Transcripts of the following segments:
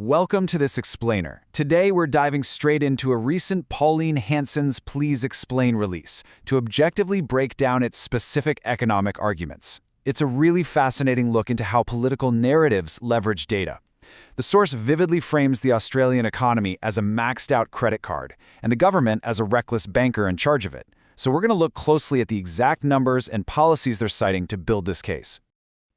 Welcome to this explainer. Today we're diving straight into a recent Pauline Hanson's Please Explain release to objectively break down its specific economic arguments. It's a really fascinating look into how political narratives leverage data. The source vividly frames the Australian economy as a maxed-out credit card and the government as a reckless banker in charge of it. So we're going to look closely at the exact numbers and policies they're citing to build this case.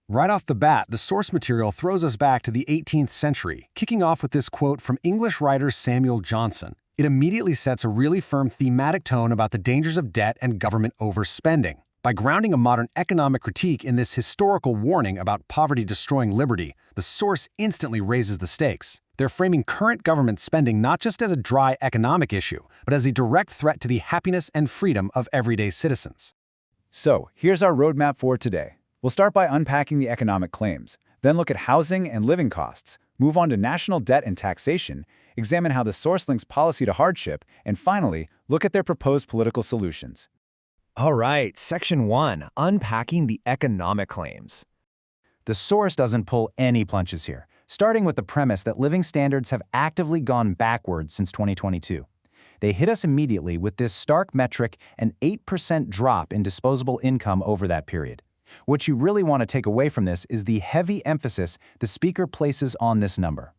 Right off the bat, the source material throws us back to the 18th century, kicking off with this quote from English writer Samuel Johnson. It immediately sets a really firm thematic tone about the dangers of debt and government overspending. By grounding a modern economic critique in this historical warning about poverty destroying liberty, the source instantly raises the stakes. They're framing current government spending not just as a dry economic issue, but as a direct threat to the happiness and freedom of everyday citizens. So, here's our roadmap for today. We'll start by unpacking the economic claims, then look at housing and living costs, move on to national debt and taxation, examine how the source links policy to hardship, and finally, look at their proposed political solutions. All right, Section 1, Unpacking the Economic Claims. The source doesn't pull any punches here, starting with the premise that living standards have actively gone backwards since 2022. They hit us immediately with this stark metric, an 8% drop in disposable income over that period. What you really want to take away from this is the heavy emphasis the speaker places on this number.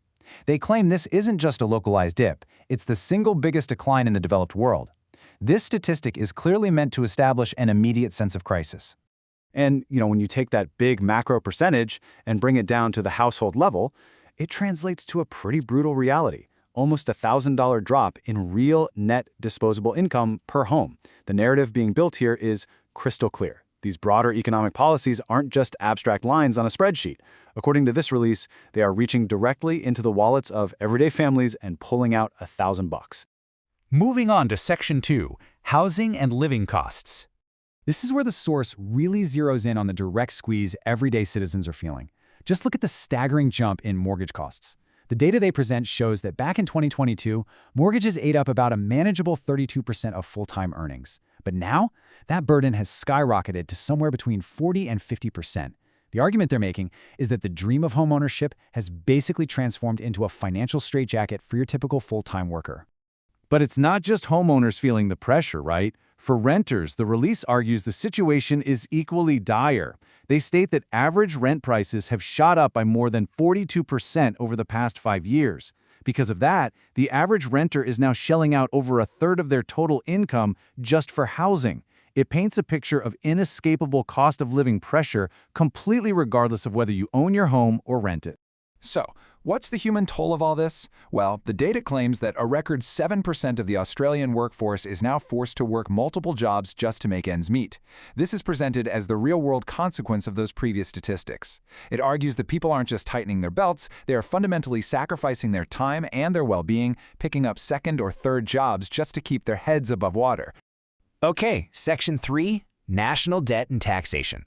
They claim this isn't just a localized dip, it's the single biggest decline in the developed world. This statistic is clearly meant to establish an immediate sense of crisis. And, when you take that big macro percentage and bring it down to the household level, it translates to a pretty brutal reality. Almost a $1,000 drop in real net disposable income per home. The narrative being built here is crystal clear. These broader economic policies aren't just abstract lines on a spreadsheet. According to this release, they are reaching directly into the wallets of everyday families and pulling out $1,000. Moving on to Section 2, Housing and Living Costs. This is where the source really zeroes in on the direct squeeze everyday citizens are feeling. Just look at the staggering jump in mortgage costs. The data they present shows that back in 2022, mortgages ate up about a manageable 32% of full-time earnings. But now, that burden has skyrocketed to somewhere between 40 and 50%. The argument they're making is that the dream of homeownership has basically transformed into a financial straitjacket for your typical full-time worker. But it's not just homeowners feeling the pressure, right? For renters, the release argues the situation is equally dire. They state that average rent prices have shot up by more than 42% over the past 5 years. Because of that, the average renter is now shelling out over a third of their total income just for housing. It paints a picture of inescapable cost of living pressure, completely regardless of whether you own your home or rent it. So, what's the human toll of all this? Well, the data claims that a record 7% of the Australian workforce is now forced to work multiple jobs just to make ends meet. This is presented as the real-world consequence of those previous statistics. It argues that people aren't just tightening their belts, they are fundamentally sacrificing their time and their well-being, picking up second or third jobs just to keep their heads above water. Okay, Section 3, National Debt and Taxation.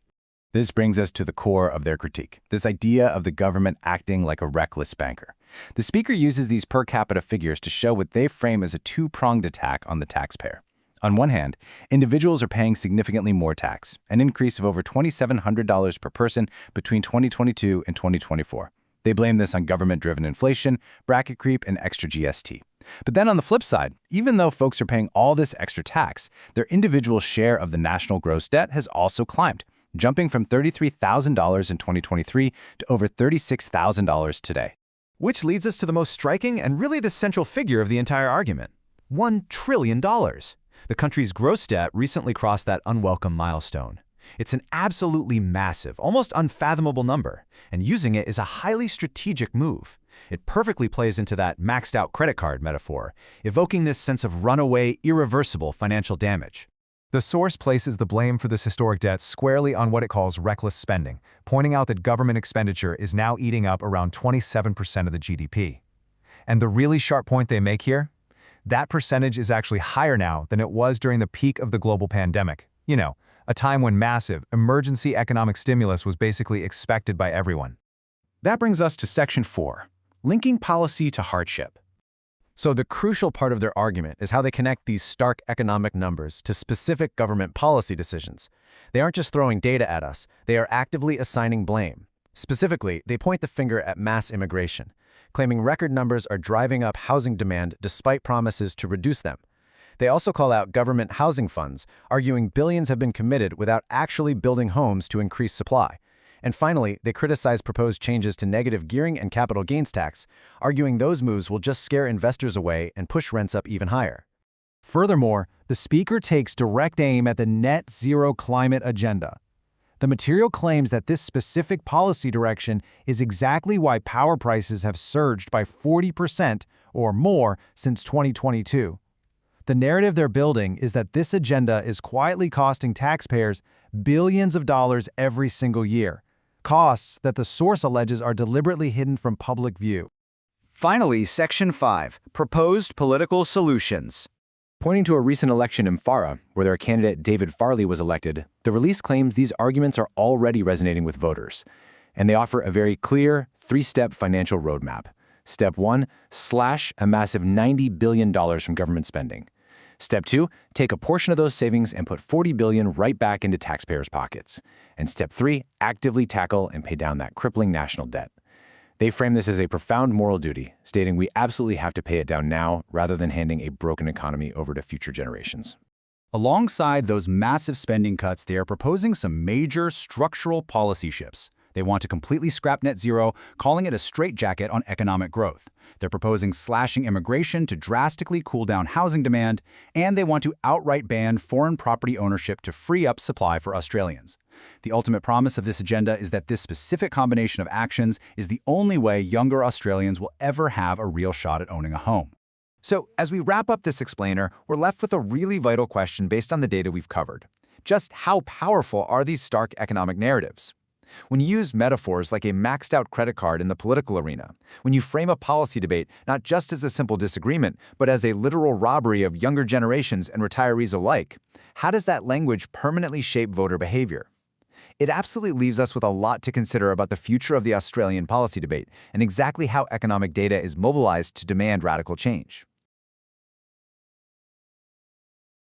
This brings us to the core of their critique, this idea of the government acting like a reckless banker. The speaker uses these per capita figures to show what they frame as a two-pronged attack on the taxpayer. On one hand, individuals are paying significantly more tax, an increase of over $2,700 per person between 2022 and 2024. They blame this on government-driven inflation, bracket creep, and extra GST. But then on the flip side, even though folks are paying all this extra tax, their individual share of the national gross debt has also climbed, jumping from $33,000 in 2023 to over $36,000 today. Which leads us to the most striking and really the central figure of the entire argument. $1 trillion. The country's gross debt recently crossed that unwelcome milestone. It's an absolutely massive, almost unfathomable number, and using it is a highly strategic move. It perfectly plays into that maxed-out credit card metaphor, evoking this sense of runaway, irreversible financial damage. The source places the blame for this historic debt squarely on what it calls reckless spending, pointing out that government expenditure is now eating up around 27% of the GDP. And the really sharp point they make here? That percentage is actually higher now than it was during the peak of the global pandemic. A time when massive, emergency economic stimulus was basically expected by everyone. That brings us to Section 4, Linking Policy to Hardship. So the crucial part of their argument is how they connect these stark economic numbers to specific government policy decisions. They aren't just throwing data at us, they are actively assigning blame. Specifically, they point the finger at mass immigration. claiming record numbers are driving up housing demand despite promises to reduce them. They also call out government housing funds, arguing billions have been committed without actually building homes to increase supply. And finally, they criticize proposed changes to negative gearing and capital gains tax, arguing those moves will just scare investors away and push rents up even higher. Furthermore, the speaker takes direct aim at the net zero climate agenda. The material claims that this specific policy direction is exactly why power prices have surged by 40% or more since 2022. The narrative they're building is that this agenda is quietly costing taxpayers billions of dollars every single year, costs that the source alleges are deliberately hidden from public view. Finally, Section 5, Proposed Political Solutions. Pointing to a recent election in Farah, where their candidate David Farley was elected, the release claims these arguments are already resonating with voters, and they offer a very clear, three-step financial roadmap. Step 1, slash a massive $90 billion from government spending. Step 2, take a portion of those savings and put $40 billion right back into taxpayers' pockets. And Step 3, actively tackle and pay down that crippling national debt. They frame this as a profound moral duty, stating we absolutely have to pay it down now rather than handing a broken economy over to future generations. Alongside those massive spending cuts, they are proposing some major structural policy shifts. They want to completely scrap net zero, calling it a straitjacket on economic growth. They're proposing slashing immigration to drastically cool down housing demand, and they want to outright ban foreign property ownership to free up supply for Australians. The ultimate promise of this agenda is that this specific combination of actions is the only way younger Australians will ever have a real shot at owning a home. So, as we wrap up this explainer, we're left with a really vital question based on the data we've covered. Just how powerful are these stark economic narratives? When you use metaphors like a maxed-out credit card in the political arena, when you frame a policy debate not just as a simple disagreement, but as a literal robbery of younger generations and retirees alike, how does that language permanently shape voter behavior? It absolutely leaves us with a lot to consider about the future of the Australian policy debate and exactly how economic data is mobilized to demand radical change.